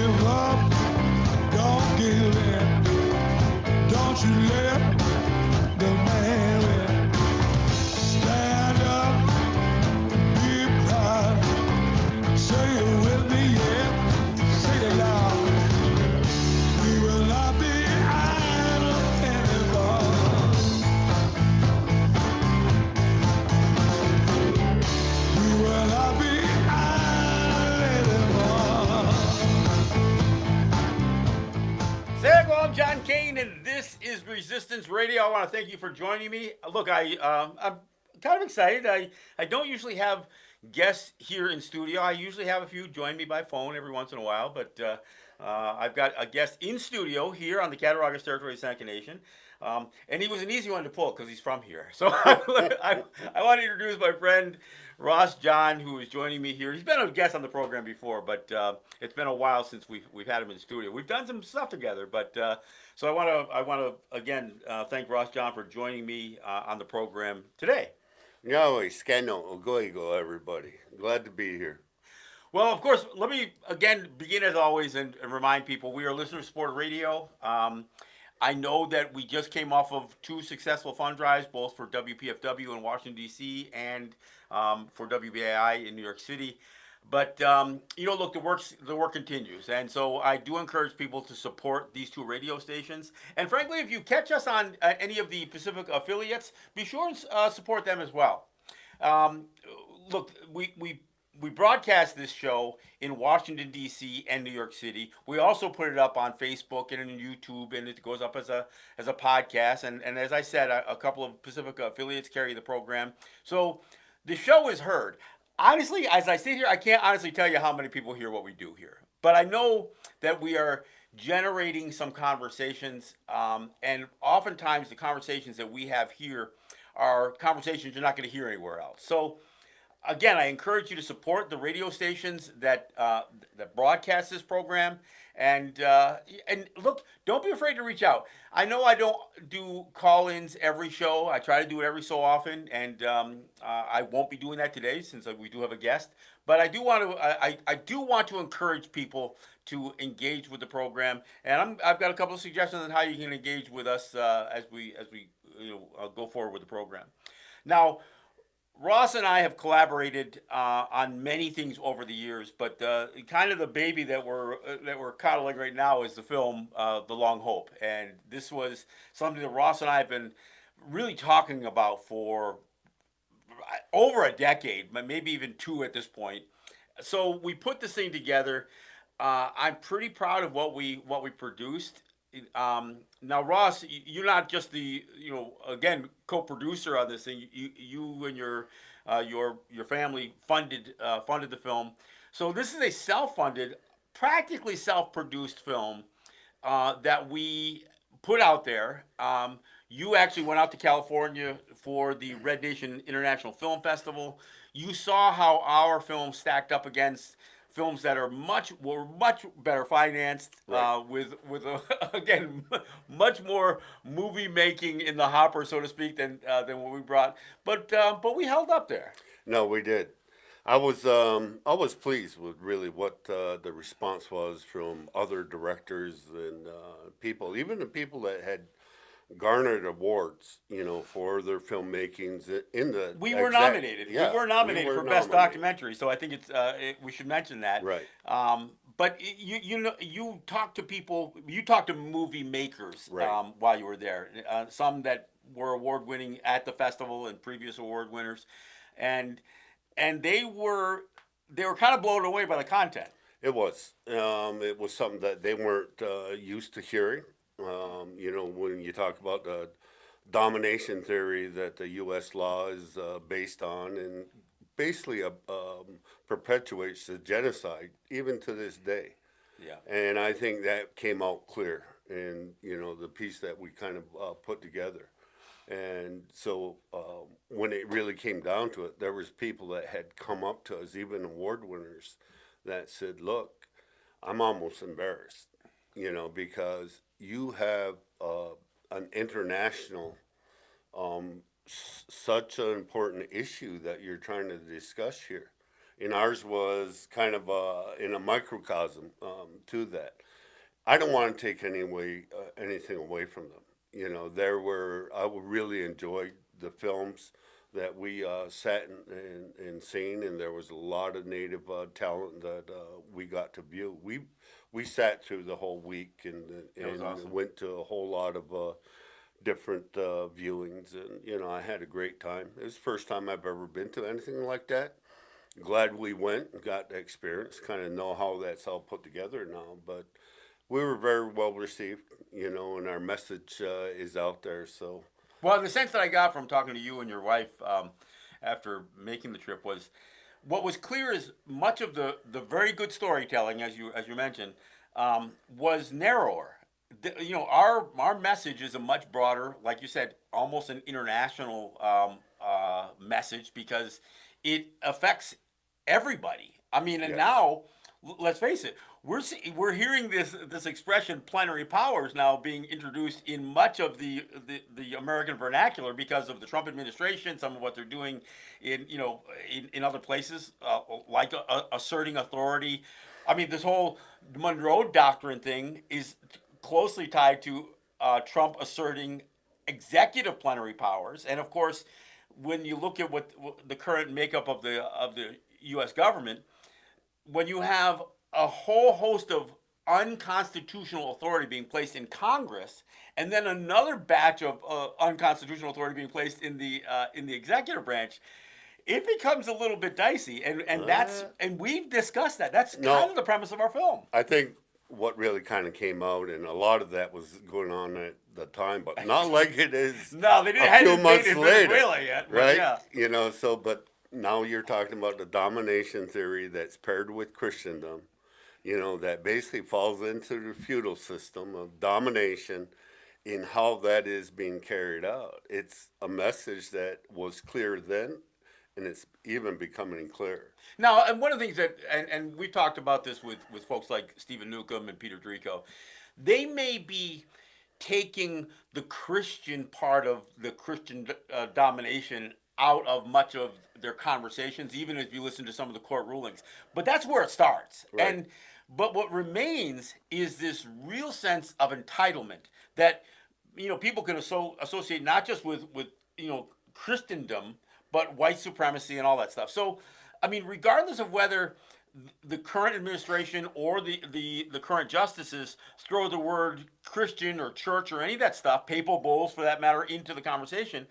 give up, don't give in. Don't you let the man win. Stand up, be proud. Say it with me, yeah. Say it loud. We will not be idle anymore. We will not be idle anymore. Hello, I'm John Kane, and this is Resistance Radio. I want to thank you for joining me. Look, I'm kind of excited. I don't usually have guests here in studio. I usually have a few join me by phone every once in a while, but I've got a guest in studio here on the Cattaraugus territory of Seneca Nation. And he was an easy one to pull because he's from here. So I want to introduce my friend Ross John, who is joining me here. He's been a guest on the program before, but it's been a while since we've had him in the studio. We've done some stuff together, but so I want to again thank Ross John for joining me on the program today. No, Scano, Ogoigo, everybody. Glad to be here. Well, of course, let me again begin as always and remind people we are listener supported radio. I know that we just came off of two successful fund drives, both for WPFW in Washington, D.C. and for WBAI in New York City. But look, the work continues, and so I do encourage people to support these two radio stations. And frankly, if you catch us on any of the Pacific affiliates, be sure and support them as well. Look, we broadcast this show in Washington, D.C. and New York City. We also put it up on Facebook and on YouTube, and it goes up as a podcast. And as I said, a couple of Pacific affiliates carry the program. So the show is heard. Honestly, as I sit here, I can't honestly tell you how many people hear what we do here. But I know that we are generating some conversations, and oftentimes the conversations that we have here are conversations you're not going to hear anywhere else. So again, I encourage you to support the radio stations that broadcast this program, and look, don't be afraid to reach out. I know I don't do call-ins every show. I try to do it every so often, and I won't be doing that today since we do have a guest. But I do want to I do want to encourage people to engage with the program, and I've got a couple of suggestions on how you can engage with us as we go forward with the program. Now, Ross and I have collaborated on many things over the years, but kind of the baby that we're coddling right now is the film The Long Hope, and this was something that Ross and I have been really talking about for over a decade, maybe even two at this point. So we put this thing together. I'm pretty proud of what we produced. Now, Ross, you're not just the again co-producer on this thing. You and your family funded the film. So this is a self-funded, practically self-produced film that we put out there. You actually went out to California for the Red Nation International Film Festival. You saw how our film stacked up against films that are much better financed, Right. with again much more movie making in the hopper, so to speak, than what we brought. But we held up there. No, we did. I was pleased with really what the response was from other directors and people, even the people that had garnered awards, for their filmmakings in the. We were exact- nominated. Yeah, We were nominated we were for best nominated. documentary, so I think we should mention that. Right. But you talk to people, you talk to movie makers Right. while you were there. Some that were award winning at the festival and previous award winners, and they were kind of blown away by the content. It was something that they weren't used to hearing. When you talk about the domination theory that the U.S. law is based on, and basically perpetuates the genocide even to this day. Yeah. And I think that came out clear in the piece that we kind of put together. And so when it really came down to it, there was people that had come up to us, even award winners, that said, "Look, I'm almost embarrassed, because you have an international, such an important issue that you're trying to discuss here. and ours was kind of in a microcosm to that. I don't want to take anything away from them. You know, I really enjoyed the films that we sat and seen, and there was a lot of native talent that we got to view. We sat through the whole week and awesome. went to a whole lot of different viewings, and you know, I had a great time. It was the first time I've ever been to anything like that. Glad we went and got the experience, kind of know how that's all put together now. But we were very well received, you know, and our message is out there. So Well, the sense that I got from talking to you and your wife after making the trip was, what was clear is much of the very good storytelling, as you mentioned, was narrower. You know, our message is a much broader, like you said, almost an international message, because it affects everybody. I mean, and yes, now let's face it, we're hearing this expression plenary powers now being introduced in much of the American vernacular because of the Trump administration, some of what they're doing in, you know, in other places, like asserting authority. I mean, this whole Monroe Doctrine thing is closely tied to Trump asserting executive plenary powers, and of course, when you look at what the current makeup of the U.S. government, when you have a whole host of unconstitutional authority being placed in Congress, and then another batch of unconstitutional authority being placed in the executive branch, it becomes a little bit dicey. And we've discussed that. That's kind no, of the premise of our film. I think what really kind of came out, and a lot of that was going on at the time, but not like it is No, they didn't a have few it months in later, Venezuela yet, but right? yeah. You know, so but now you're talking about the domination theory that's paired with Christendom. You know, that basically falls into the feudal system of domination in how that is being carried out. It's a message that was clear then, and it's even becoming clearer. Now, and one of the things that, and we talked about this with folks like Stephen Newcomb and Peter Drico, they may be taking the Christian part of the Christian domination out of much of their conversations, even if you listen to some of the court rulings. But that's where it starts. Right. But what remains is this real sense of entitlement that, you know, people can associate not just with you know, Christendom, but white supremacy and all that stuff. So, I mean, regardless of whether the current administration or the current justices throw the word Christian or church or any of that stuff, papal bulls for that matter, into the conversation,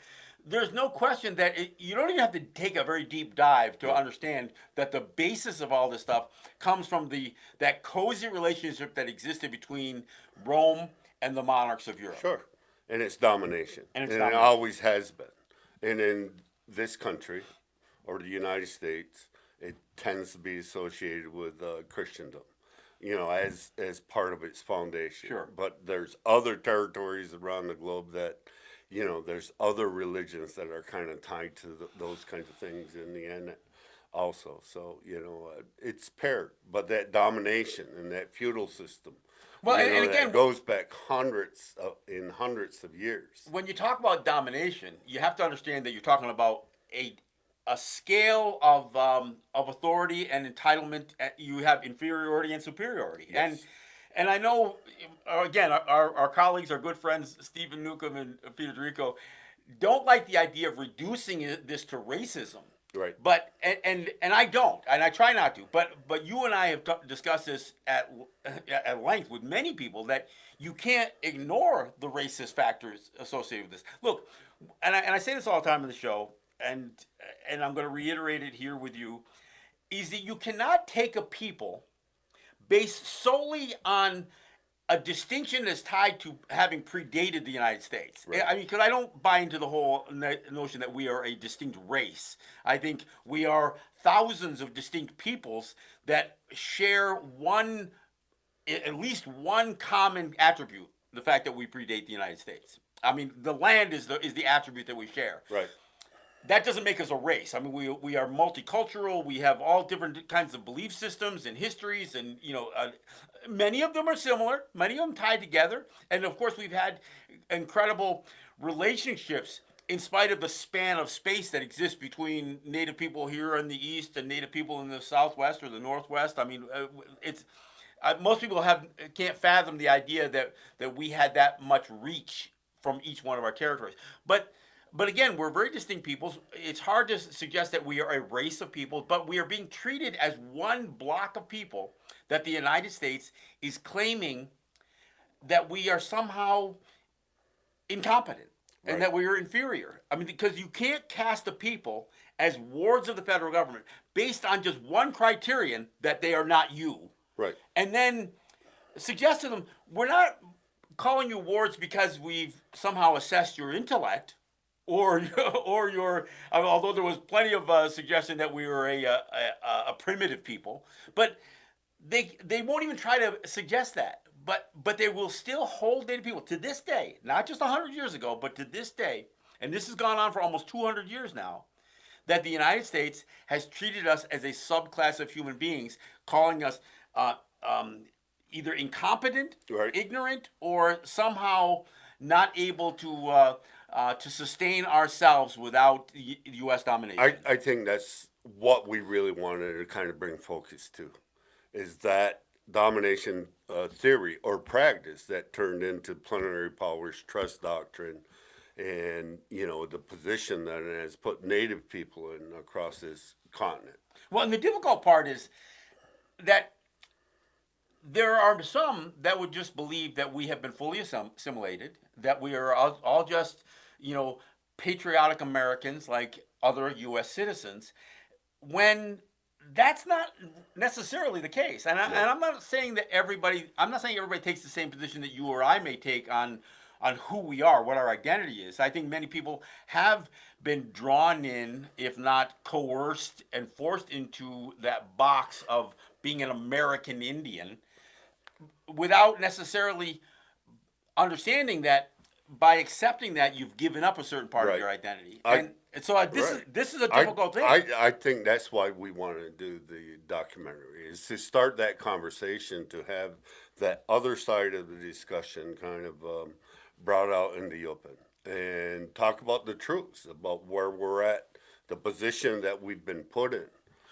there's no question that you don't even have to take a very deep dive to understand that the basis of all this stuff comes from that cozy relationship that existed between Rome and the monarchs of Europe. Sure. And it's domination. And it always has been. And in this country, or the United States, it tends to be associated with Christendom, you know, as part of its foundation. Sure. But there's other territories around the globe that, you know, there's other religions that are kind of tied to those kinds of things in the end also. So, you know, it's paired. But that domination and that feudal system, Well, you know, and again, that goes back hundreds of years. when you talk about domination, you have to understand that you're talking about a scale of authority and entitlement. You have inferiority and superiority, Yes. and I know, again, our colleagues, our good friends Stephen Newcomb and Peter Dorico, don't like the idea of reducing this to racism. Right. But and I don't, and I try not to. But you and I have discussed this at length with many people, that you can't ignore the racist factors associated with this. Look, and I say this all the time in the show, and I'm going to reiterate it here with you, is that you cannot take a people based solely on a distinction that's tied to having predated the United States. Right. I mean, because I don't buy into the whole notion that we are a distinct race. I think we are thousands of distinct peoples that share at least one common attribute: the fact that we predate the United States. I mean, the land is the attribute that we share. Right. That doesn't make us a race. I mean, we are multicultural. We have all different kinds of belief systems and histories, and you know, many of them are similar. Many of them tied together, and of course, we've had incredible relationships in spite of the span of space that exists between Native people here in the East and Native people in the Southwest or the Northwest. I mean, it's most people can't fathom the idea that we had that much reach from each one of our territories. But again, we're very distinct peoples. It's hard to suggest that we are a race of people, but we are being treated as one block of people that the United States is claiming that we are somehow incompetent and that we are inferior. I mean, because you can't cast a people as wards of the federal government based on just one criterion that they are not you. Right. And then suggest to them, we're not calling you wards because we've somehow assessed your intellect or your, although there was plenty of suggestion that we were a primitive people, but they won't even try to suggest that. But they will still hold Native people to this day, not just 100 years ago, but to this day, and this has gone on for almost 200 years now, that the United States has treated us as a subclass of human beings, calling us either incompetent, ignorant, or somehow not able to sustain ourselves without U.S. domination. I think that's what we really wanted to kind of bring focus to, is that domination theory or practice that turned into plenary powers, trust doctrine, and the position that it has put Native people in across this continent. Well, and the difficult part is that there are some that would just believe that we have been fully assimilated, that we are all just, patriotic Americans like other U.S. citizens, when that's not necessarily the case. And I'm not saying that everybody takes the same position that you or I may take on who we are, what our identity is. I think many people have been drawn in, if not coerced and forced into that box of being an American Indian without necessarily understanding that by accepting that you've given up a certain part of your identity. And so this is a difficult thing. I think that's why we want to do the documentary, is to start that conversation, to have that other side of the discussion kind of brought out in the open and talk about the truths about where we're at, the position that we've been put in.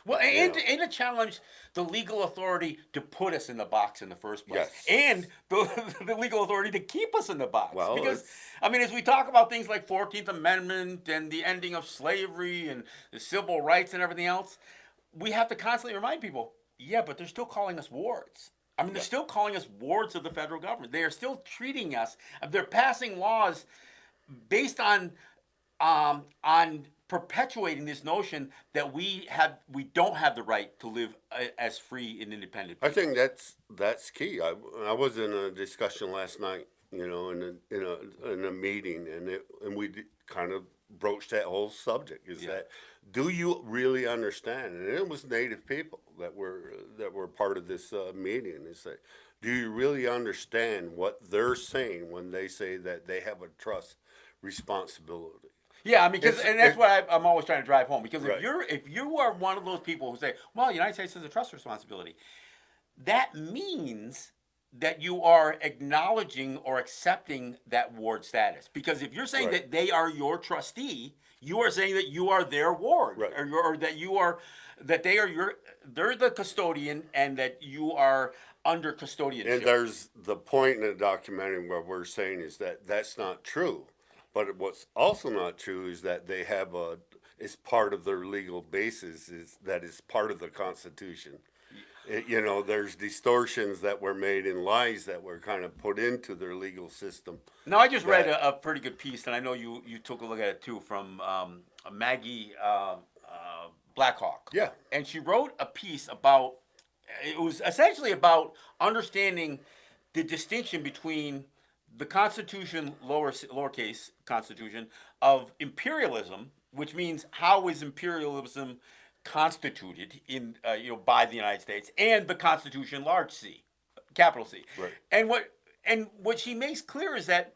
Well, and to challenge the legal authority to put us in the box in the first place, and the legal authority to keep us in the box. Well, because, as we talk about things like 14th Amendment and the ending of slavery and the civil rights and everything else, we have to constantly remind people, but they're still calling us wards. They're still calling us wards of the federal government. They are still treating us, they're passing laws based on perpetuating this notion that we don't have the right to live as free and independent people. I think that's key. I was in a discussion last night, in a meeting, and we kind of broached that whole subject. Is that, do you really understand? And it was Native people that were part of this meeting. Is that, do you really understand what they're saying when they say that they have a trust responsibility? Yeah, and that's what I'm always trying to drive home. Because if you are one of those people who say, well, the United States has a trust responsibility, that means that you are acknowledging or accepting that ward status. Because if you're saying that they are your trustee, you are saying that you are their ward, or that they're the custodian, and that you are under custodianship. And there's the point in the documentary where we're saying is that that's not true. But what's also not true is that they have it's part of their legal basis, that is part of the Constitution. There's distortions that were made in lies that were kind of put into their legal system. Now, I just read a pretty good piece, and I know you took a look at it too, from Maggie Blackhawk. Yeah. And she wrote a piece it was essentially about understanding the distinction between the Constitution, lowercase Constitution, of imperialism, which means how is imperialism constituted by the United States, and the Constitution, large C, capital C. Right. And what she makes clear is that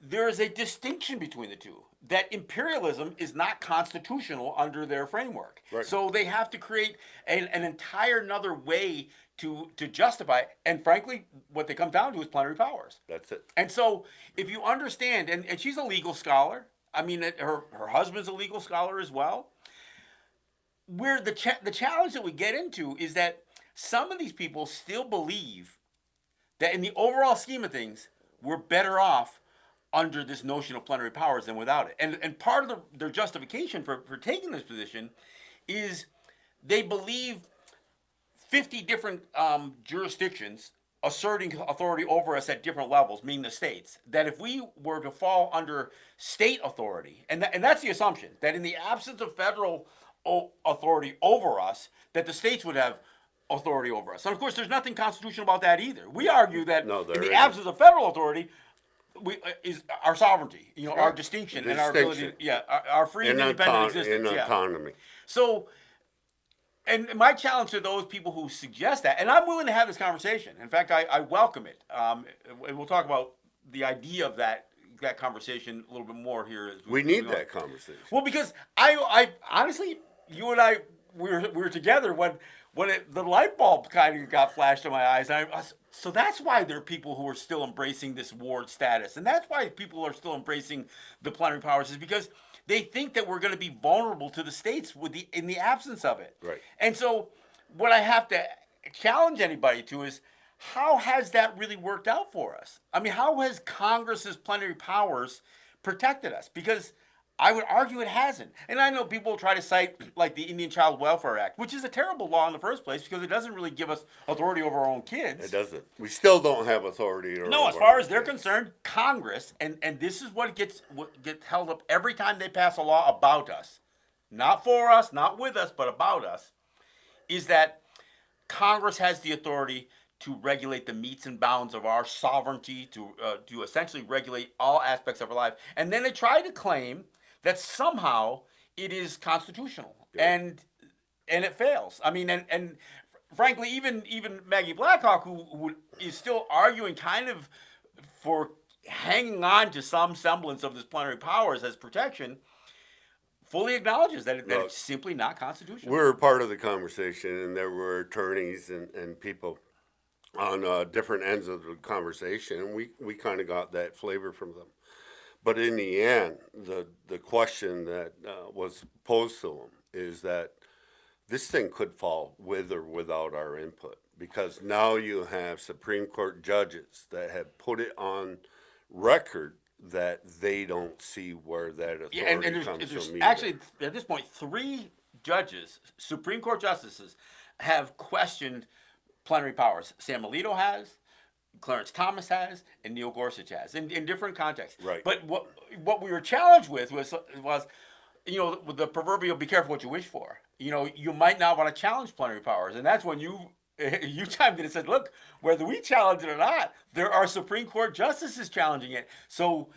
there is a distinction between the two. That imperialism is not constitutional under their framework. Right. So they have to create an entire another way to justify it. And frankly, what they come down to is plenary powers. That's it. And so if you understand, and she's a legal scholar, I mean, her husband's a legal scholar as well. Where the challenge that we get into is that some of these people still believe that in the overall scheme of things, we're better off under this notion of plenary powers than without it. And part of their justification for taking this position is they believe 50 different jurisdictions asserting authority over us at different levels, meaning the states, that if we were to fall under state authority, and that's the assumption, that in the absence of federal authority over us, that the states would have authority over us. And of course, there's nothing constitutional about that either. We argue that No, there in the isn't. absence of federal authority, is our sovereignty, our distinction, and our ability, Distinction. our free and independent existence. In autonomy. So, and my challenge to those people who suggest that, and I'm willing to have this conversation. In fact, I welcome it. And we'll talk about the idea of that conversation a little bit more here. We need that conversation. Well, because I honestly, you and I, we were together when the light bulb kind of got flashed in my eyes. So that's why there are people who are still embracing this ward status, and that's why people are still embracing the plenary powers, is because they think that we're going to be vulnerable to the states in the absence of it. Right. And so, what I have to challenge anybody to is, how has that really worked out for us? I mean, how has Congress's plenary powers protected us? Because I would argue it hasn't. And I know people try to cite like the Indian Child Welfare Act, which is a terrible law in the first place because it doesn't really give us authority over our own kids. It doesn't. We still don't have authority. No, as far as they're concerned, Congress, and this is what gets held up every time they pass a law about us, not for us, not with us, but about us, is that Congress has the authority to regulate the metes and bounds of our sovereignty, to essentially regulate all aspects of our life. And then they try to claim that somehow it is constitutional, and it fails. I mean, and frankly, even Maggie Blackhawk, who is still arguing kind of for hanging on to some semblance of this plenary powers as protection, fully acknowledges that it's simply not constitutional. We're part of the conversation, and there were attorneys and people on different ends of the conversation, and we kind of got that flavor from them. But in the end, the question that was posed to them is that this thing could fall with or without our input, because now you have Supreme Court judges that have put it on record that they don't see where that authority and comes there's from. actually, at this point, 3 judges, Supreme Court justices, have questioned plenary powers. Sam Alito has, Clarence Thomas has, and Neil Gorsuch has, in different contexts. Right. But what we were challenged with was with the proverbial "be careful what you wish for." You might not want to challenge plenary powers, and that's when you chimed in and said, "Look, whether we challenge it or not, there are Supreme Court justices challenging it. So,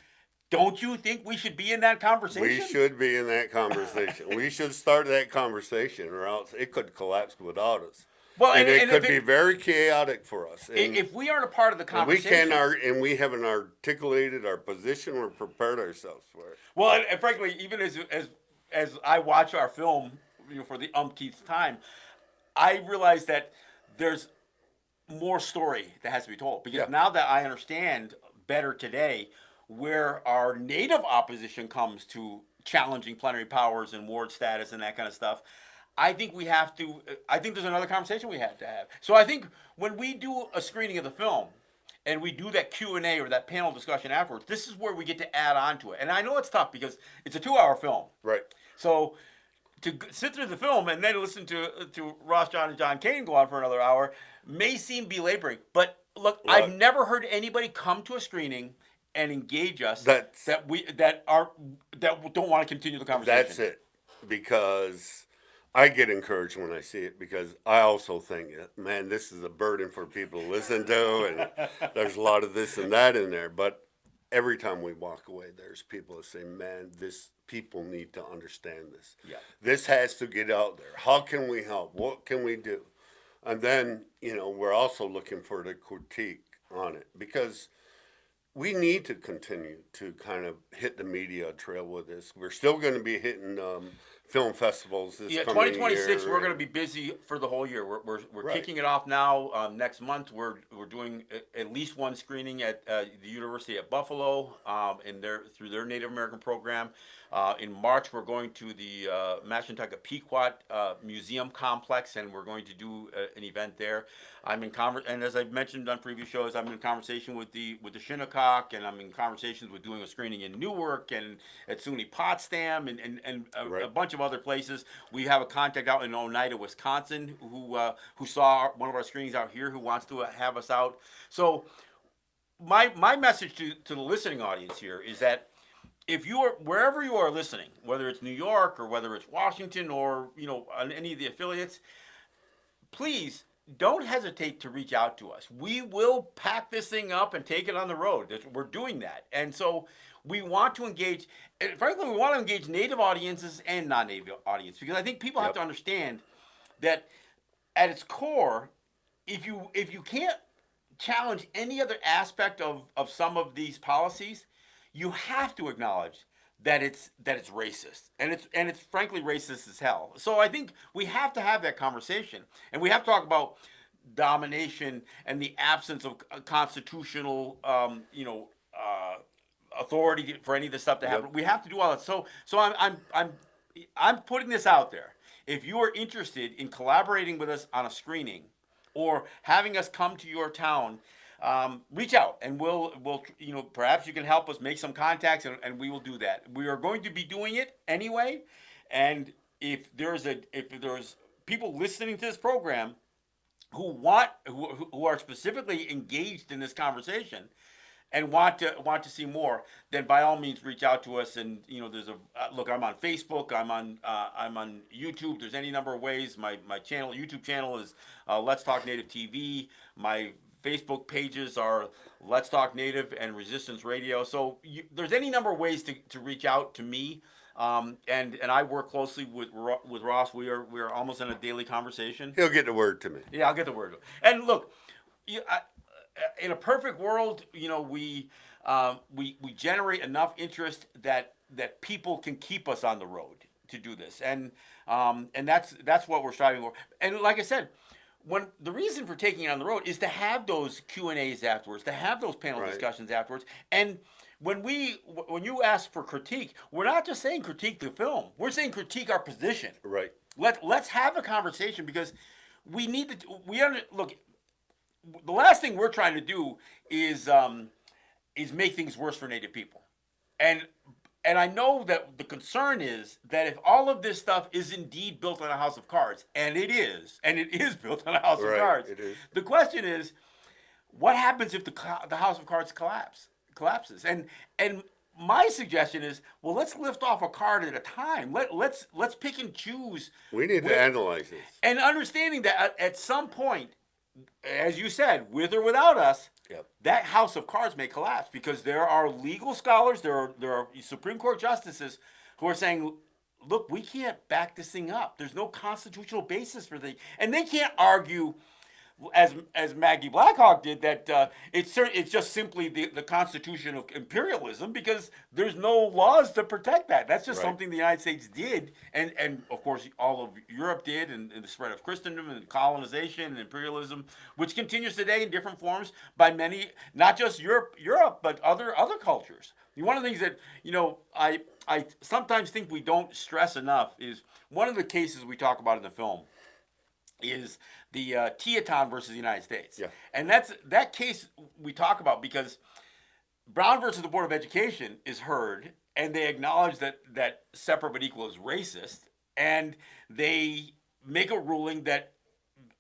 don't you think we should be in that conversation?" We should be in that conversation. We should start that conversation, or else it could collapse without us. Well, and it could be very chaotic for us. And if we aren't a part of the conversation, and we haven't articulated our position or prepared ourselves for it. Well, and frankly, even as I watch our film, for the umpteenth time, I realize that there's more story that has to be told, because now that I understand better today where our native opposition comes to challenging plenary powers and ward status and that kind of stuff, I think there's another conversation we have to have. So I think when we do a screening of the film and we do that Q&A or that panel discussion afterwards, this is where we get to add on to it. And I know it's tough because it's a 2-hour film. Right. So to sit through the film and then listen to Ross, John, and John Kane go on for another hour may seem belaboring. But look, I've never heard anybody come to a screening and engage us that don't want to continue the conversation. That's it. Because I get encouraged when I see it, because I also think, man, this is a burden for people to listen to, and there's a lot of this and that in there. But every time we walk away, there's people that say, man, people need to understand this. Yeah. This has to get out there. How can we help? What can we do? And then, we're also looking for the critique on it, because we need to continue to kind of hit the media trail with this. We're still going to be hitting film festivals this Yeah, coming 2026. year. We're going to be busy for the whole year. We're Right. kicking it off now. Next month, we're doing at least one screening at the University at Buffalo, through their Native American program. In March, we're going to the Mashantucket Pequot Museum Complex, and we're going to do an event there. I'm in and as I've mentioned on previous shows, I'm in conversation with the Shinnecock, and I'm in conversations with doing a screening in Newark and at SUNY Potsdam and a bunch of other places. We have a contact out in Oneida, Wisconsin, who saw one of our screenings out here, who wants to have us out. So my message to the listening audience here is that if you are wherever you are listening, whether it's New York or whether it's Washington or on any of the affiliates, please don't hesitate to reach out to us. We will pack this thing up and take it on the road. We're doing that, and so we want to engage. And frankly, we want to engage Native audiences and non-Native audiences, because I think people have to understand that at its core, if you can't challenge any other aspect of some of these policies, you have to acknowledge that it's racist, and it's frankly racist as hell. So I think we have to have that conversation, and we have to talk about domination and the absence of constitutional authority for any of this stuff to happen. We have to do all that. So I'm putting this out there. If you are interested in collaborating with us on a screening or having us come to your town, reach out, and we'll perhaps you can help us make some contacts, and we will do that. We are going to be doing it anyway, and if there's people listening to this program who are specifically engaged in this conversation and want to see more, then by all means reach out to us. And there's look. I'm on Facebook. I'm on YouTube. There's any number of ways. My YouTube channel is Let's Talk Native TV. My Facebook pages are Let's Talk Native and Resistance Radio. So there's any number of ways to reach out to me. And I work closely with Ross. We are almost in a daily conversation. He'll get the word to me. Yeah, I'll get the word. And look, in a perfect world, we generate enough interest that people can keep us on the road to do this, and that's what we're striving for. And like I said, when the reason for taking it on the road is to have those Q&As afterwards, to have those panel discussions afterwards, and when you ask for critique, we're not just saying critique the film. We're saying critique our position. Right. Let's have a conversation, because we need to. Look. The last thing we're trying to do is make things worse for Native people, and I know that the concern is that if all of this stuff is indeed built on a house of cards, and it is built on a house of cards, it is. The question is, what happens if the house of cards collapses? And my suggestion is, well, let's lift off a card at a time. Let's pick and choose. We need to analyze this, and understanding that at some point, as you said, with or without us, that house of cards may collapse, because there are legal scholars, there are Supreme Court justices who are saying, look, we can't back this thing up. There's no constitutional basis for and they can't argue, as Maggie Blackhawk did, that it's just simply the Constitution of imperialism, because there's no laws to protect that. That's just something the United States did, and of course all of Europe did, and the spread of Christendom and colonization and imperialism, which continues today in different forms by many, not just Europe, but other cultures. One of the things that I sometimes think we don't stress enough is one of the cases we talk about in the film is the Teton versus the United States. Yeah. And that case we talk about because Brown versus the Board of Education is heard, and they acknowledge that separate but equal is racist, and they make a ruling that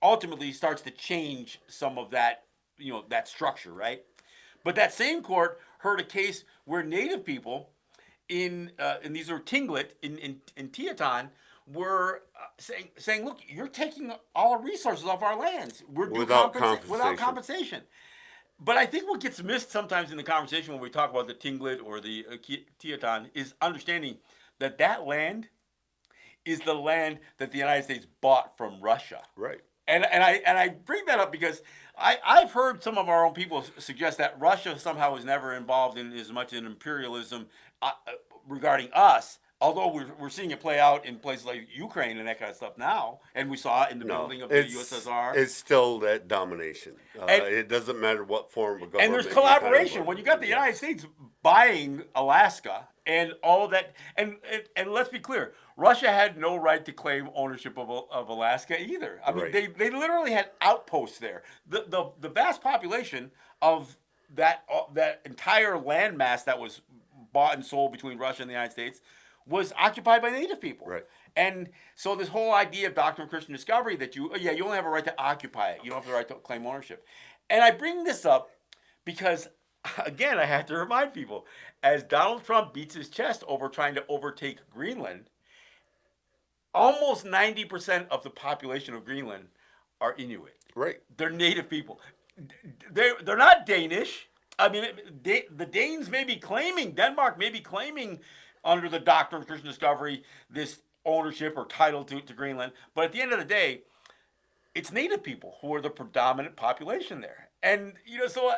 ultimately starts to change some of that, that structure, right? But that same court heard a case where Native people and these are Tlingit in Teton were saying, look, you're taking all our resources off our lands. We're without compensation. But I think what gets missed sometimes in the conversation when we talk about the Tlingit or the Teton is understanding that land is the land that the United States bought from Russia. Right. And I bring that up because I've heard some of our own people suggest that Russia somehow was never involved in as much in imperialism regarding us, Although we're seeing it play out in places like Ukraine and that kind of stuff now, and we saw it in the No, building of the USSR. it's still that domination. And- It doesn't matter what form of government. And there's you kind of collaboration vote. when you got the Yes. United States buying Alaska and all that. And let's be clear, Russia had no right to claim ownership of Alaska either. I mean, Right. they literally had outposts there. The vast population of that entire landmass that was bought and sold between Russia and the United States was occupied by native people. Right. And so this whole idea of doctrine of Christian discovery that you only have a right to occupy it. You don't have the right to claim ownership. And I bring this up because, again, I have to remind people, as Donald Trump beats his chest over trying to overtake Greenland, almost 90% of the population of Greenland are Inuit. Right. They're native people. They're not Danish. I mean, the Danes may be claiming, Denmark may be claiming under the doctrine of Christian discovery this ownership or title to Greenland. But at the end of the day, it's native people who are the predominant population there. And, so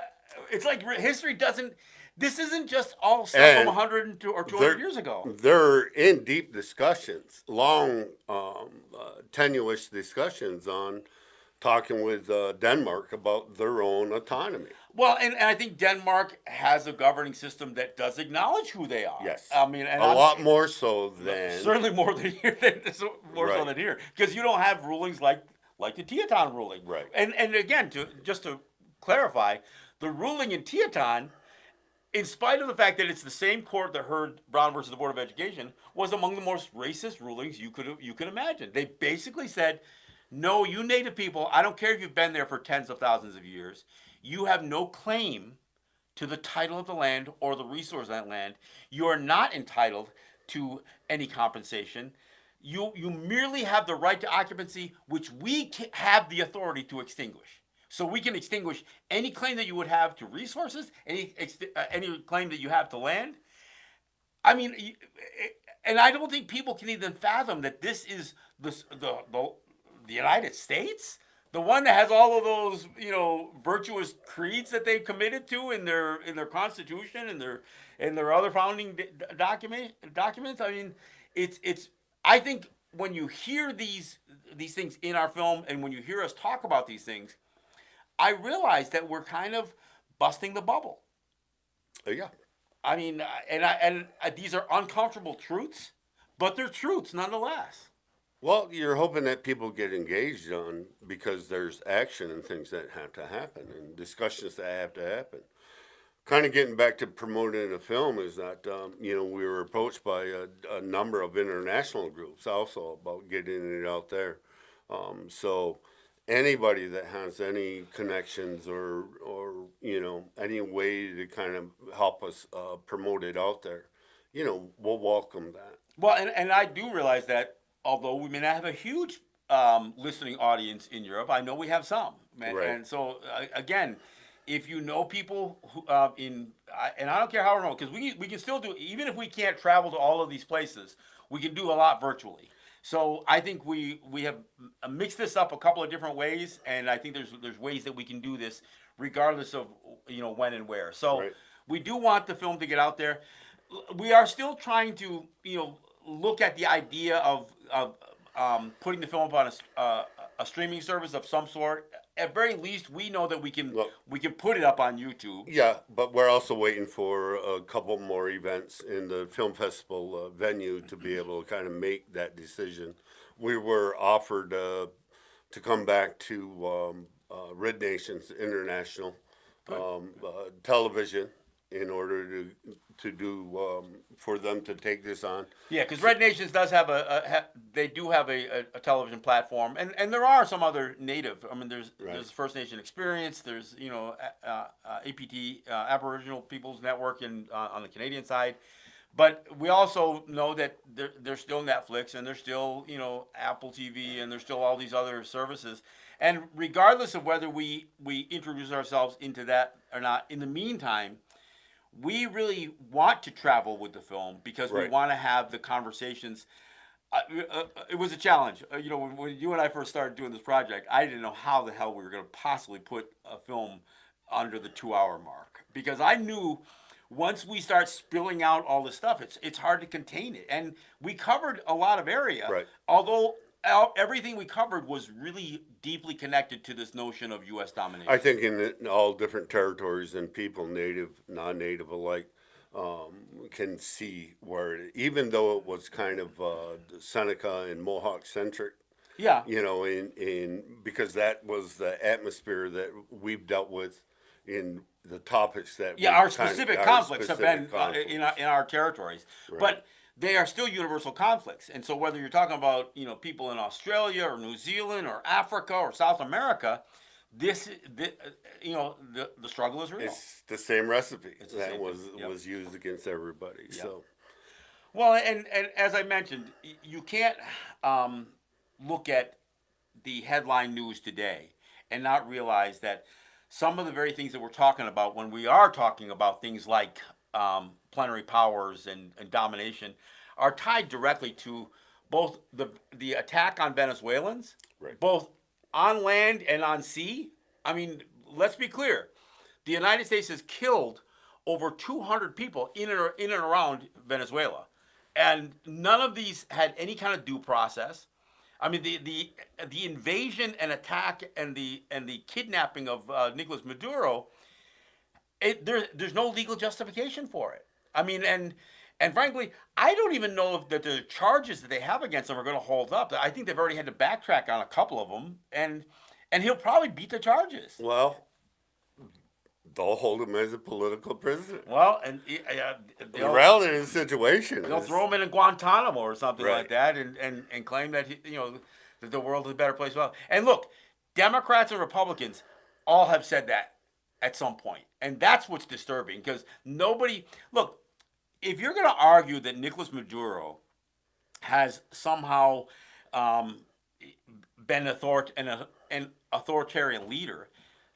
it's like history doesn't, this isn't just all stuff from 100 or 200 years ago. They're in deep discussions, long, tenuous discussions on talking with Denmark about their own autonomy. Well, and I think Denmark has a governing system that does acknowledge who they are. Yes. I mean, and a lot more so than... Certainly more than here, so Right. than here. Because you don't have rulings like the Teton ruling. Right. And again, just to clarify, the ruling in Teton, in spite of the fact that it's the same court that heard Brown versus the Board of Education, was among the most racist rulings you could imagine. They basically said, no, you native people, I don't care if you've been there for tens of thousands of years, you have no claim to the title of the land or the resource of that land. You are not entitled to any compensation. You merely have the right to occupancy, which we have the authority to extinguish. So we can extinguish any claim that you would have to resources, any claim that you have to land. I mean, and I don't think people can even fathom that this is the United States, the one that has all of those virtuous creeds that they've committed to in their Constitution and their other founding documents. I mean, it's. I think when you hear these things in our film and when you hear us talk about these things, I realize that we're kind of busting the bubble. Yeah. I mean, and these are uncomfortable truths, but they're truths nonetheless. Well, you're hoping that people get engaged on because there's action and things that have to happen and discussions that have to happen. Kind of getting back to promoting a film is that, we were approached by a number of international groups also about getting it out there. So anybody that has any connections or any way to kind of help us promote it out there, we'll welcome that. Well, and I do realize that although we may not have a huge listening audience in Europe, I know we have some. Right. And so, again, if you know people who, and I don't care how remote, because we can still do, even if we can't travel to all of these places, we can do a lot virtually. So I think we have mixed this up a couple of different ways, and I think there's ways that we can do this regardless of when and where. So Right. we do want the film to get out there. We are still trying to look at the idea of putting the film up on a streaming service of some sort. At very least, we know that we can put it up on YouTube. Yeah, but we're also waiting for a couple more events in the film festival venue to be able to kind of make that decision. We were offered to come back to Red Nations International television in order to do for them to take this on. Yeah, because Red Nations does have they do have a television platform, and there are some other native. I mean, there's First Nation Experience. There's APT Aboriginal Peoples Network on the Canadian side, but we also know that there's still Netflix and there's still Apple TV and there's still all these other services. And regardless of whether we introduce ourselves into that or not, in the meantime, we really want to travel with the film because we want to have the conversations. It was a challenge. When you and I first started doing this project, I didn't know how the hell we were going to possibly put a film under the 2-hour mark because I knew once we start spilling out all this stuff, it's hard to contain it. And we covered a lot of area, Right. although everything we covered was really deeply connected to this notion of U.S. domination. I think in all different territories and people, native, non-native alike, can see where, even though it was kind of Seneca and Mohawk centric, Yeah. you know, in because that was the atmosphere that we've dealt with in the topics that Yeah, we our kind of- specific our conflicts have specific been conflicts. in our territories, but they are still universal conflicts. And so whether you're talking about people in Australia or New Zealand or Africa or South America, the struggle is real. It's the same recipe the that same was thing. Yep. was used against everybody. So Well, and as I mentioned, you can't look at the headline news today and not realize that some of the very things that we're talking about when we are talking about things like plenary powers and domination are tied directly to both the attack on Venezuelans, Right. both on land and on sea. I mean, let's be clear. The United States has killed over 200 people in and around Venezuela. And none of these had any kind of due process. I mean, the invasion and attack and the kidnapping of Nicolas Maduro, there's no legal justification for it. I mean, and frankly, I don't even know if that the charges that they have against him are going to hold up. I think they've already had to backtrack on a couple of them, and he'll probably beat the charges. well, they'll hold him as a political prisoner. Well, and The they'll, reality of the situation they'll is, throw him in Guantanamo or something Right. like that, and claim that that the world is a better place. Well, and look, Democrats and Republicans all have said that at some point, and that's what's disturbing because nobody look. If you're going to argue that Nicolas Maduro has somehow been an authoritarian leader,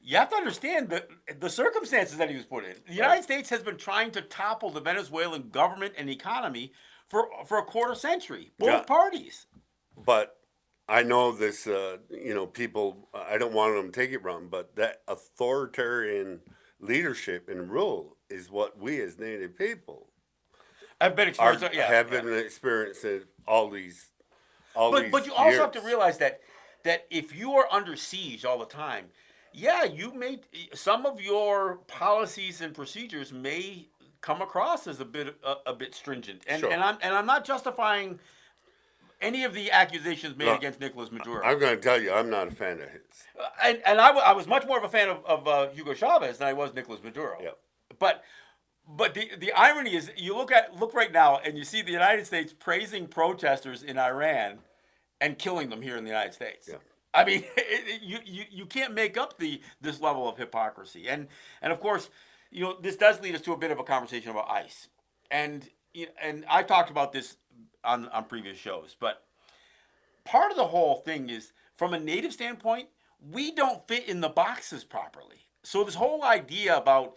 you have to understand the circumstances that he was put in. The United States has been trying to topple the Venezuelan government and economy for a quarter century, both Yeah. parties. but I know this. People. I don't want them to take it wrong, but that authoritarian leadership and rule is what we as Native people I've been experienced. have been experiencing all these. But you also have to years. realize that if you are under siege all the time, yeah, some of your policies and procedures may come across as a bit stringent, and Sure. I'm not justifying any of the accusations made No, against Nicolas Maduro. I'm going to tell you, I'm not a fan of his. And I was much more of a fan of Hugo Chavez than I was Nicolas Maduro. Yep. But the irony is, you look right now and you see the United States praising protesters in Iran and killing them here in the United States. Yeah. I mean, you can't make up this level of hypocrisy. And of course, this does lead us to a bit of a conversation about ICE. And I've talked about this on previous shows, but part of the whole thing is, from a Native standpoint, we don't fit in the boxes properly. So this whole idea about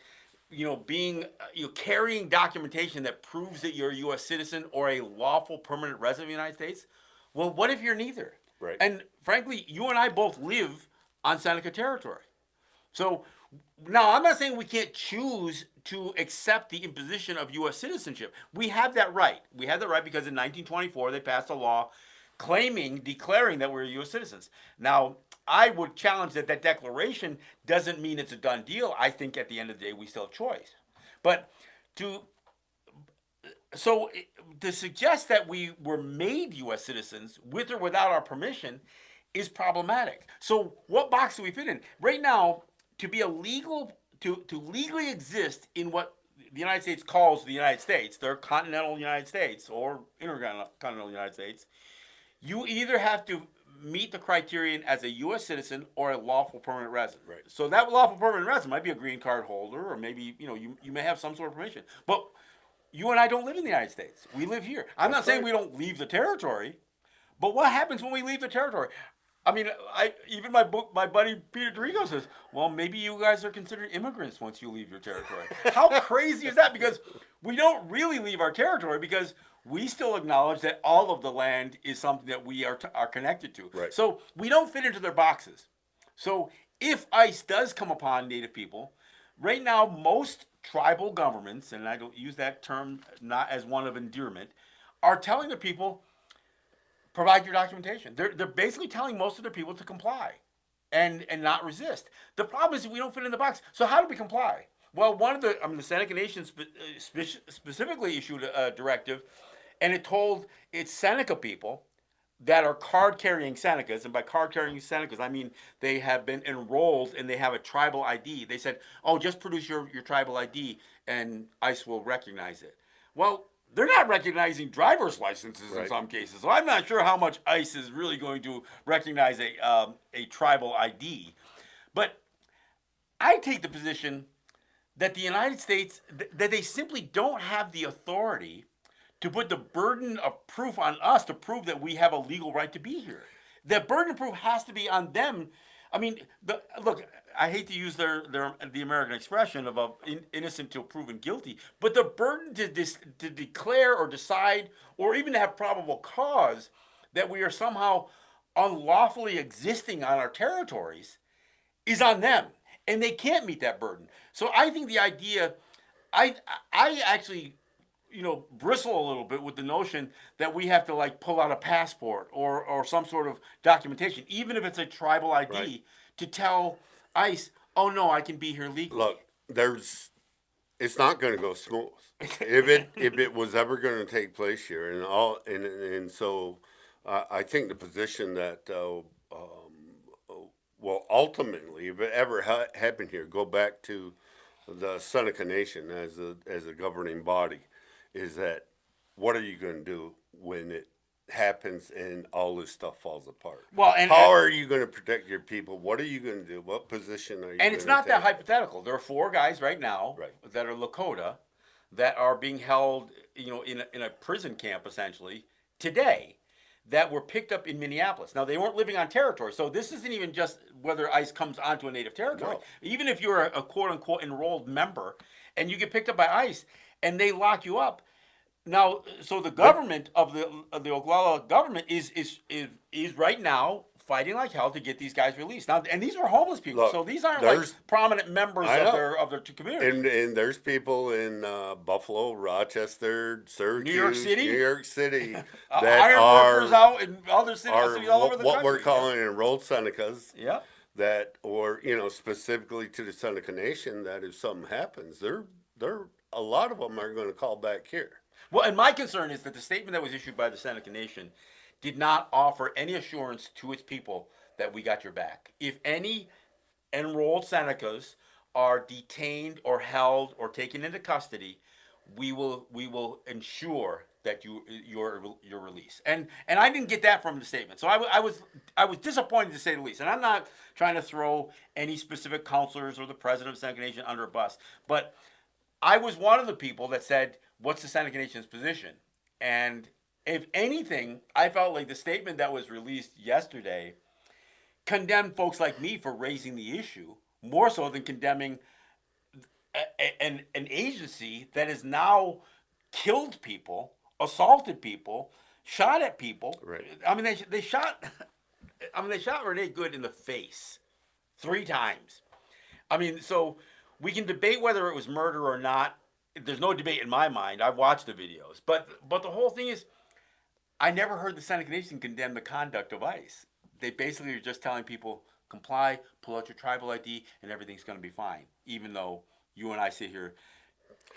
being carrying documentation that proves that you're a U.S. citizen or a lawful permanent resident of the United States, well, what if you're neither? Right. And frankly, you and I both live on Seneca territory. So now, I'm not saying we can't choose to accept the imposition of U.S. citizenship. We have that right. We have that right because in 1924 they passed a law declaring that we're U.S. citizens. Now, I would challenge that declaration doesn't mean it's a done deal. I think at the end of the day we still have choice. But to suggest that we were made U.S. citizens with or without our permission is problematic. So what box do we fit in? Right now, to be to legally exist in what the United States calls the United States, their continental United States or intercontinental United States, you either have to meet the criterion as a U.S. citizen or a lawful permanent resident. Right. So that lawful permanent resident might be a green card holder, or maybe you may have some sort of permission. But you and I don't live in the United States. We live here. I'm not saying we don't leave the territory, but what happens when we leave the territory? I mean, even my buddy Peter Dorigo says, well, maybe you guys are considered immigrants once you leave your territory. How crazy is that? Because we don't really leave our territory because we still acknowledge that all of the land is something that we are connected to. Right. So we don't fit into their boxes. So if ICE does come upon Native people, right now most tribal governments, and I don't use that term not as one of endearment, are telling the people, provide your documentation. They're basically telling most of the people to comply and not resist. The problem is we don't fit in the box. So how do we comply? Well, the Seneca Nation specifically issued a directive, and it told its Seneca people that are card-carrying Senecas, and by card-carrying Senecas, I mean they have been enrolled and they have a tribal ID. They said, oh, just produce your tribal ID and ICE will recognize it. Well, they're not recognizing driver's licenses in some cases, so I'm not sure how much ICE is really going to recognize a tribal ID. But I take the position that the United States, that they simply don't have the authority to put the burden of proof on us to prove that we have a legal right to be here. The burden of proof has to be on them. I mean, look, I hate to use the American expression of innocent till proven guilty, but the burden to declare or decide or even to have probable cause that we are somehow unlawfully existing on our territories is on them, and they can't meet that burden. So I think the idea, I actually, bristle a little bit with the notion that we have to like pull out a passport or some sort of documentation, even if it's a tribal ID, to tell ICE, oh no, I can be here legally. Look, it's not going to go smooth if it was ever going to take place here, and so I think the position that will ultimately, if it ever happened here, go back to the Seneca Nation as a governing body. Is that what are you going to do when it happens and all this stuff falls apart? Well, how are you going to protect your people? What are you going to do? What position are you? And it's not that hypothetical. There are 4 guys right now that are Lakota that are being held, in a prison camp essentially today, that were picked up in Minneapolis. Now they weren't living on territory, so this isn't even just whether ICE comes onto a native territory. No. Even if you're a quote unquote enrolled member and you get picked up by ICE and they lock you up. Now, so the government of the Oglala government is right now fighting like hell to get these guys released. Now, and these are homeless people, look, so these aren't like prominent members of their community. And there's people in Buffalo, Rochester, Syracuse, New York City that iron workers out in other cities all over the country. What we're calling enrolled Senecas. Yeah. That, or specifically to the Seneca Nation, that if something happens, a lot of them are going to call back here. Well, and my concern is that the statement that was issued by the Seneca Nation did not offer any assurance to its people that we got your back. If any enrolled Senecas are detained or held or taken into custody, we will ensure that your release. And I didn't get that from the statement. So I was disappointed, to say the least. And I'm not trying to throw any specific counselors or the president of Seneca Nation under a bus, but I was one of the people that said, what's the Seneca Nation's position? And if anything, I felt like the statement that was released yesterday condemned folks like me for raising the issue more so than condemning an agency that has now killed people, assaulted people, shot at people. Right. I mean, they shot Renee Good in the face 3 times. I mean, so we can debate whether it was murder or not. There's no debate in my mind. I've watched the videos. But the whole thing is, I never heard the Seneca Nation condemn the conduct of ICE. They basically are just telling people, comply, pull out your tribal ID, and everything's going to be fine. Even though you and I sit here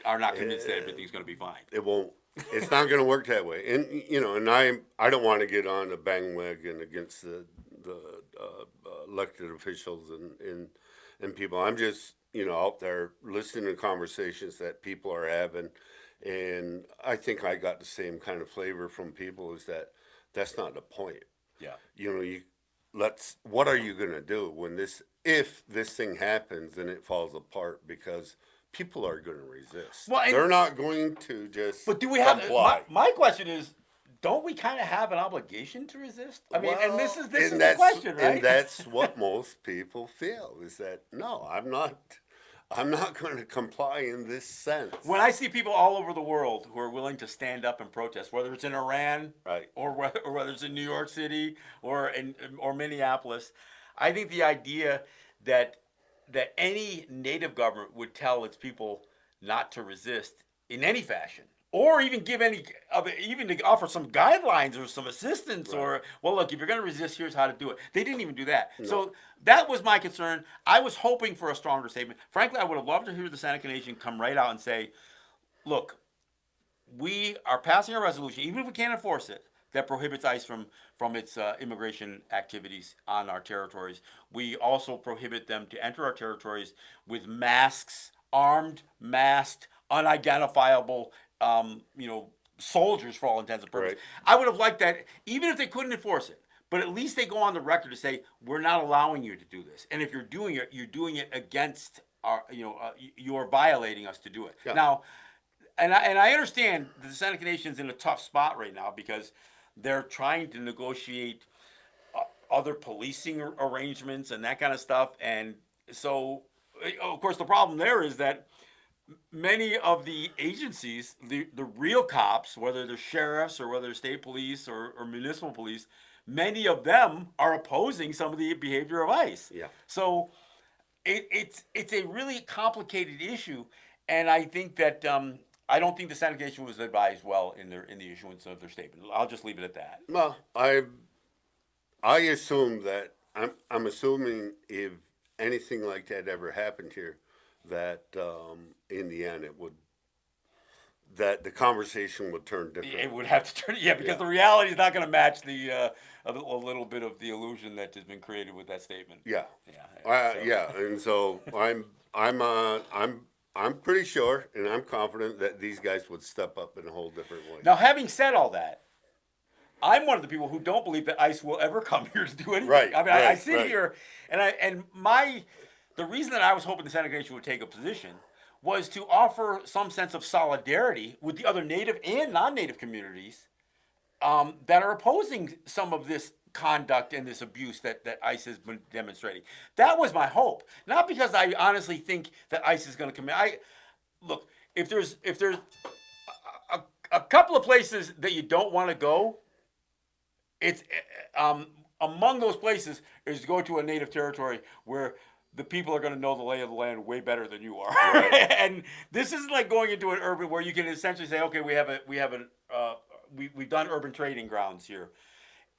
are not convinced that everything's going to be fine. It won't. It's not going to work that way. And and I don't want to get on a bandwagon against the elected officials and people. I'm just out there listening to conversations that people are having, and I think I got the same kind of flavor from people. Is that's not the point. Yeah. What are you going to do if this thing happens and it falls apart? Because people are going to resist. Well, they're not going to just. But do we have? My question is, don't we kind of have an obligation to resist? I mean, and this is the question, right? And that's what most people feel, is that no, I'm not going to comply in this sense. When I see people all over the world who are willing to stand up and protest, whether it's in Iran, or whether it's in New York City or Minneapolis, I think the idea that any native government would tell its people not to resist in any fashion, or even give even to offer some guidelines or some assistance, Right. or well, look, if you're going to resist, here's how to do it. They didn't even do that. No. So that was my concern. I was hoping for a stronger statement. Frankly, I would have loved to hear the Seneca Nation come right out and say, look, we are passing a resolution, even if we can't enforce it, that prohibits ICE from its immigration activities on our territories. We also prohibit them to enter our territories with masks, armed, masked, unidentifiable, soldiers for all intents and purposes. Right. I would have liked that, even if they couldn't enforce it. But at least they go on the record to say, we're not allowing you to do this. And if you're doing it, you're doing it against our, you're violating us to do it. Yeah. Now, and I understand the Seneca Nation's in a tough spot right now because they're trying to negotiate other policing arrangements and that kind of stuff. And so, of course, the problem there is that many of the agencies, the real cops, whether they're sheriffs or whether they're state police or municipal police, many of them are opposing some of the behavior of ICE. Yeah. So it's a really complicated issue, and I think that I don't think the Seneca Nation was advised well in the issuance of their statement. I'll just leave it at that. Well, I assume that I'm assuming if anything like that ever happened here, that in the end that the conversation would turn different. It would have to turn, because the reality is not going to match the a little bit of the illusion that has been created with that statement. Yeah. So. Yeah, and so I'm pretty sure, and I'm confident that these guys would step up in a whole different way. Now, having said all that, I'm one of the people who don't believe that ICE will ever come here to do anything. Right, I mean, right, I sit right. here, and the reason that I was hoping the Seneca Nation would take a position was to offer some sense of solidarity with the other native and non-native communities that are opposing some of this conduct and this abuse that ICE has been demonstrating. That was my hope, not because I honestly think that ICE is going to commit. Look, if there's a couple of places that you don't want to go, it's among those places is to go to a native territory where the people are going to know the lay of the land way better than you are. Right. And this isn't like going into an urban where you can essentially say, okay, we've done urban trading grounds here.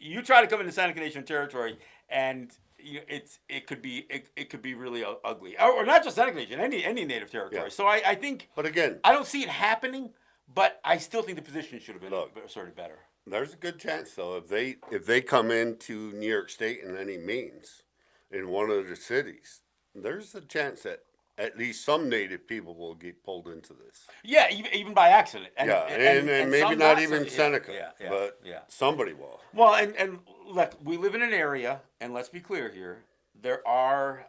You try to come into Seneca Nation territory, and it could be really ugly, or not just Seneca Nation, any native territory. Yeah. So I think, But again, I don't see it happening, but I still think the position should have been asserted better. there's a good chance though if they come into New York State in any means in one of the cities, there's a chance that at least some native people will get pulled into this. Yeah, even by accident. And maybe some not even Seneca, yeah, but somebody will. Well, and look, we live in an area, and let's be clear here. There are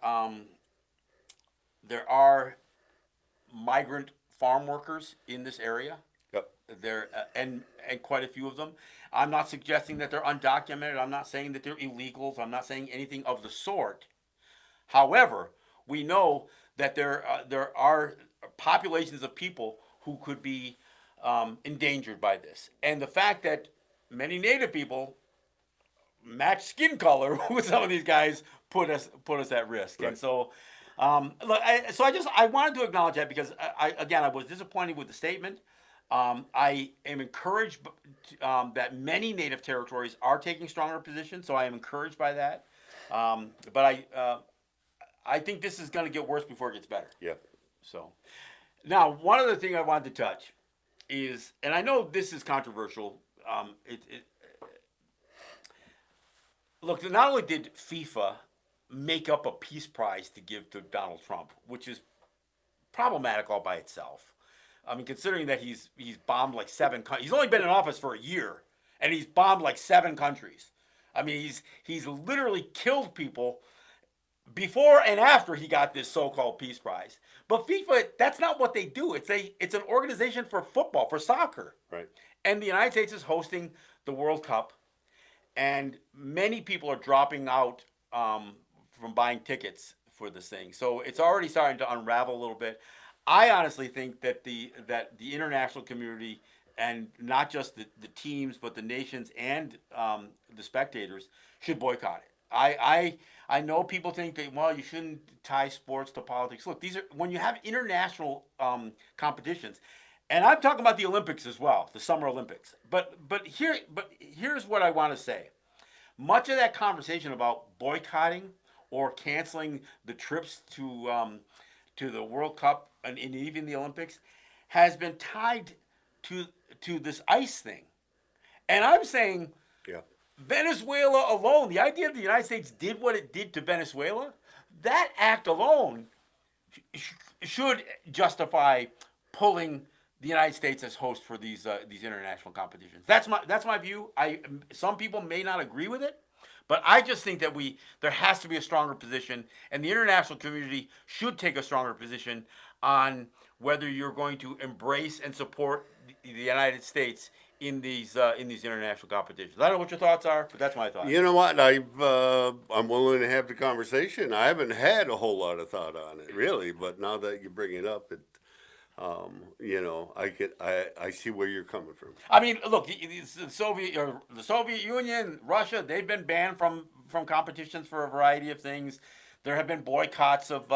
migrant farm workers in this area. Yep. There and quite a few of them. I'm not suggesting that they're undocumented. I'm not saying that they're illegals. I'm not saying anything of the sort. However, we know that there are populations of people who could be endangered by this, and the fact that many native people match skin color with some of these guys put us at risk. Right. And so, look, I wanted to acknowledge that because I was disappointed with the statement. I am encouraged that many native territories are taking stronger positions, so I am encouraged by that. But I think this is going to get worse before it gets better. Yeah. So, now one other thing I wanted to touch is, and I know this is controversial. Look, not only did FIFA make up a peace prize to give to Donald Trump, which is problematic all by itself. I mean, considering that he's bombed like 7 countries. He's only been in office for a year, and he's bombed like 7 countries. I mean, he's literally killed people before and after he got this so-called peace prize. But FIFA, that's not what they do. It's an organization for football, for soccer. Right. And the United States is hosting the World Cup, and many people are dropping out from buying tickets for this thing. So it's already starting to unravel a little bit. I honestly think that the international community, and not just the teams, but the nations and the spectators, should boycott it. I know people think that, well, you shouldn't tie sports to politics. Look, these are when you have international competitions, and I'm talking about the Olympics as well, the Summer Olympics. But here's what I want to say. Much of that conversation about boycotting or canceling the trips to the World Cup and even the Olympics has been tied to this ICE thing. And I'm saying Yeah. Venezuela alone, the idea that the United States did what it did to Venezuela, that act alone should justify pulling the United States as host for these international competitions. That's my view. Some people may not agree with it, but I just think that there has to be a stronger position, and the international community should take a stronger position on whether you're going to embrace and support the United States in these international competitions. I don't know what your thoughts are, but that's my thought. You know what? I'm willing to have the conversation. I haven't had a whole lot of thought on it, really, but now that you bring it up, I see where you're coming from. I mean, look, the Soviet Union, Russia, they've been banned from competitions for a variety of things. There have been boycotts of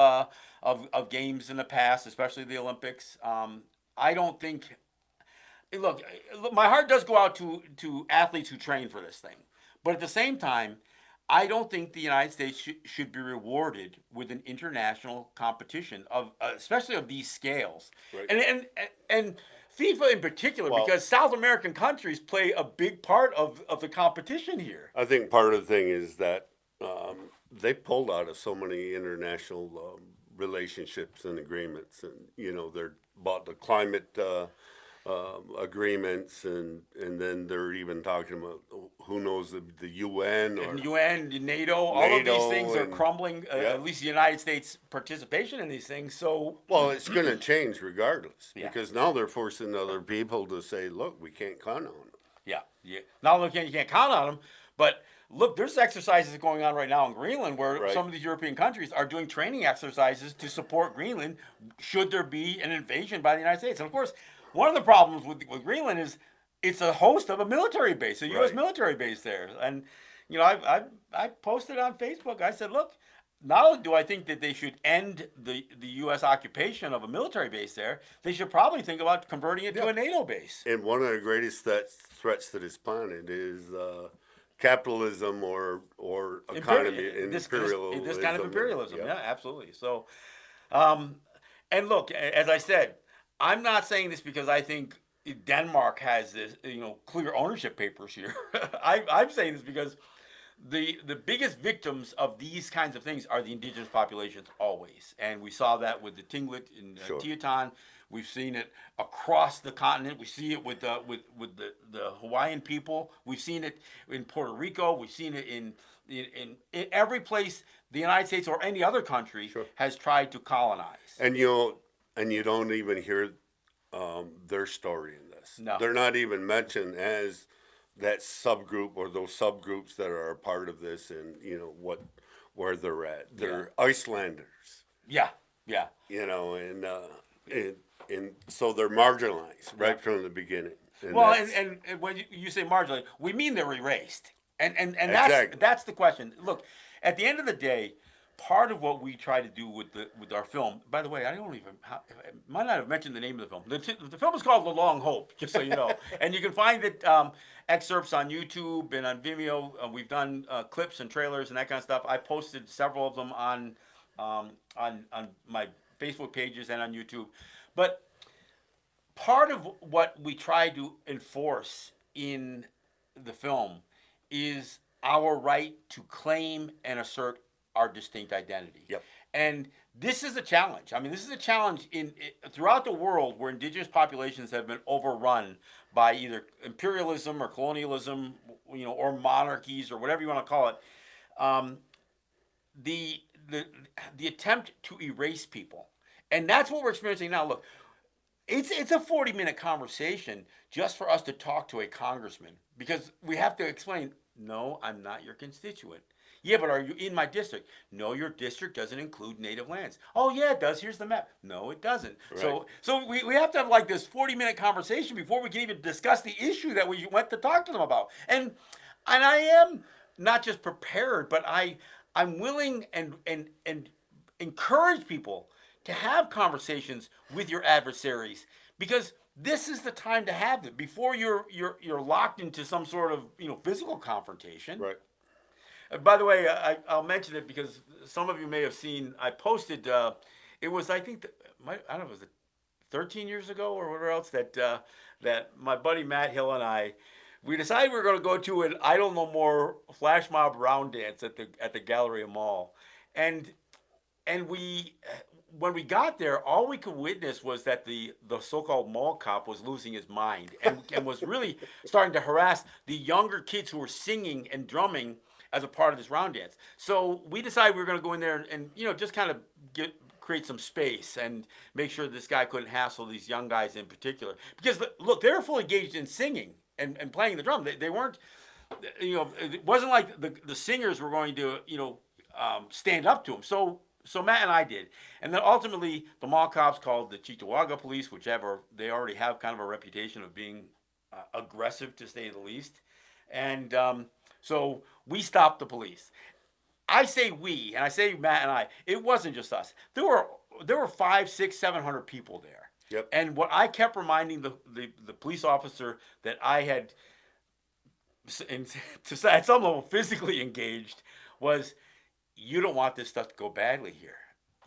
games in the past, especially the Olympics. I don't think. Look, my heart does go out to athletes who train for this thing, but at the same time, I don't think the United States should be rewarded with an international competition especially of these scales, Right. and FIFA in particular, because South American countries play a big part of the competition here. I think part of the thing is that they pulled out of so many international relationships and agreements, and they're about the climate agreements, and then they're even talking about who knows the UN or UN, NATO, all of these things are and- crumbling. At least the United States participation in these things. So Well, it's going to change regardless, Yeah. because now they're forcing other people to say, "Look, we can't count on them." yeah. Not only you can't count on them, but look, there's exercises going on right now in Greenland where Right. some of these European countries are doing training exercises to support Greenland should there be an invasion by the United States. And of course, one of the problems with Greenland is it's a host of a military base, a U.S. Right. military base there. And I posted on Facebook. I said, look, not only do I think that they should end the U.S. occupation of a military base there, they should probably think about converting it to a NATO base. And one of the greatest threats to this planet is capitalism or economy and This imperialism. kind of imperialism. Yep. Yeah, absolutely. So, and look, as I said, I'm not saying this because I think Denmark has this, clear ownership papers here. I'm saying this because the biggest victims of these kinds of things are the indigenous populations always, and we saw that with the Tlingit in Sure. Teton. We've seen it across the continent. We see it with the Hawaiian people. We've seen it in Puerto Rico. We've seen it in every place the United States or any other country Sure. has tried to colonize. And you don't even hear their story in this. No. They're not even mentioned as that subgroup or those subgroups that are a part of this, and where they're at. They're Icelanders, Yeah. and so they're marginalized right from the beginning. And Well, that's- and when you say marginally, we mean they're erased, and Exactly. that's the question. Look, at the end of the day, part of what we try to do with our film. By the way, I might not have mentioned the name of the film. The film is called The Long Hope, just so you know, and you can find it excerpts on YouTube and on Vimeo. We've done clips and trailers and that kind of stuff. I posted several of them on my Facebook pages and on YouTube. But part of what we try to enforce in the film is our right to claim and assert our distinct identity. Yep. And this is a challenge. I mean, this is a challenge throughout the world where indigenous populations have been overrun by either imperialism or colonialism, or monarchies or whatever you want to call it. The attempt to erase people. And that's what we're experiencing now. Look, it's a 40-minute conversation just for us to talk to a congressman because we have to explain, no, I'm not your constituent. Yeah, but are you in my district? No, your district doesn't include native lands. Oh, yeah, it does. Here's the map. No, it doesn't. Right. So we have to have like this 40-minute conversation before we can even discuss the issue that we went to talk to them about. And I am not just prepared, but I I'm willing and encourage people to have conversations with your adversaries, because this is the time to have it before you're locked into some sort of physical confrontation. Right. By the way, I'll mention it because some of you may have seen. I posted. It was, I think I don't know, was it 13 years ago or whatever else, that my buddy Matt Hill and we decided we were going to go to an Idle No More flash mob round dance at the Galleria Mall, and we, when we got there, all we could witness was that the so-called mall cop was losing his mind and was really starting to harass the younger kids who were singing and drumming as a part of this round dance. So we decided we were going to go in there and just kind of create some space and make sure this guy couldn't hassle these young guys in particular. Because look, they were fully engaged in singing and playing the drum. They weren't, it wasn't like the singers were going to, stand up to him. So Matt and I did. And then ultimately the mall cops called the Cheektowaga police, whichever. They already have kind of a reputation of being aggressive, to say the least. And so we stopped the police. I say we, and I say Matt and I. It wasn't just us. There were 500, 600, 700 people there. Yep. And what I kept reminding the police officer that I had, at some level, physically engaged, was, you don't want this stuff to go badly here.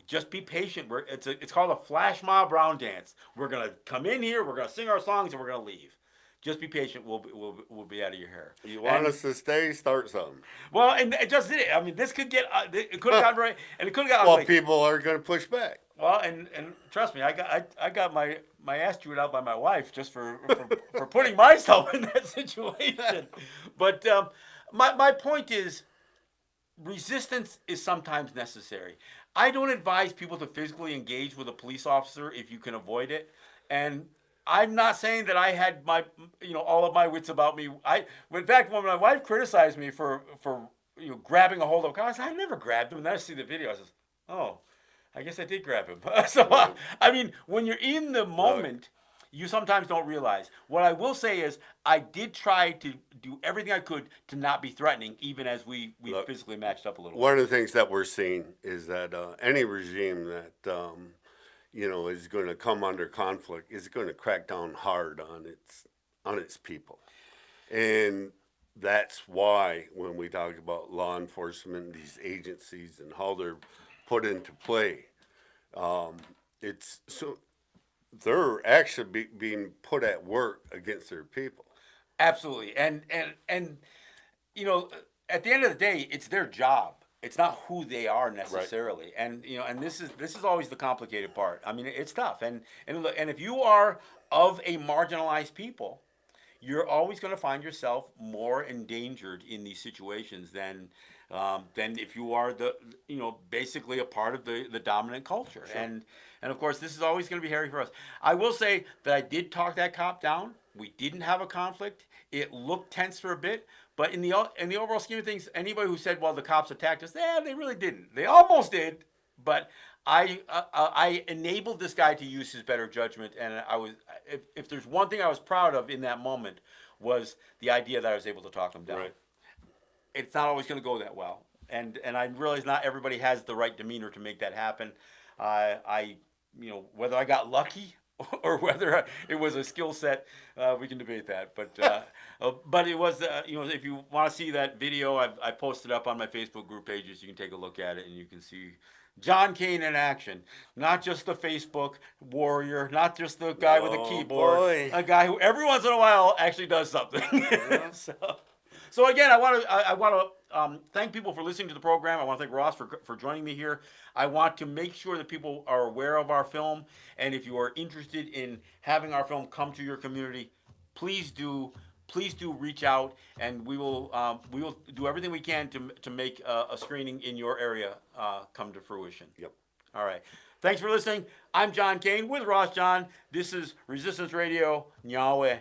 Just be patient. It's called a flash mob round dance. We're gonna come in here, we're gonna sing our songs, and we're gonna leave. Just be patient. We'll be out of your hair. You want us to stay? Start something. Well, and it just did it. I mean, this could get. It could have gotten right, and it could have gotten. Well, like, people are going to push back. Well, and trust me, I got my ass chewed out by my wife just for putting myself in that situation. But my point is, resistance is sometimes necessary. I don't advise people to physically engage with a police officer if you can avoid it. And I'm not saying that I had all of my wits about me. In fact, when my wife criticized me for grabbing a hold of a car, I said, I never grabbed him. And then I see the video. I said, oh, I guess I did grab him. So, I mean, when you're in the moment, you sometimes don't realize. What I will say is I did try to do everything I could to not be threatening, even as we physically matched up a little bit. One of the things that we're seeing is that any regime that is going to come under conflict is going to crack down hard on its people. And that's why when we talk about law enforcement, these agencies and how they're put into play, they're actually being put at work against their people. Absolutely. And at the end of the day, it's their job. It's not who they are necessarily. Right. And this is always the complicated part. I mean, it's tough. And if you are of a marginalized people, you're always going to find yourself more endangered in these situations than if you are basically a part of the dominant culture. Sure. And of course, this is always going to be hairy for us. I will say that I did talk that cop down. We didn't have a conflict. It looked tense for a bit, but in the overall scheme of things, anybody who said, "Well, the cops attacked us," they really didn't. They almost did, but I enabled this guy to use his better judgment, and if there's one thing I was proud of in that moment was the idea that I was able to talk him down. Right. It's not always going to go that well, and I realize not everybody has the right demeanor to make that happen. Whether I got lucky or whether it was a skill set, we can debate that. But it was, if you want to see that video, I posted up on my Facebook group pages. You can take a look at it, and you can see John Kane in action. Not just the Facebook warrior, not just the guy with the keyboard, boy. A guy who every once in a while actually does something. Yeah. So again, I want to thank people for listening to the program. I want to thank Ross for joining me here. I want to make sure that people are aware of our film, and if you are interested in having our film come to your community, please do reach out, and we will do everything we can to make a screening in your area come to fruition. Yep. All right. Thanks for listening. I'm John Kane with Ross John. This is Resistance Radio. Nyawe.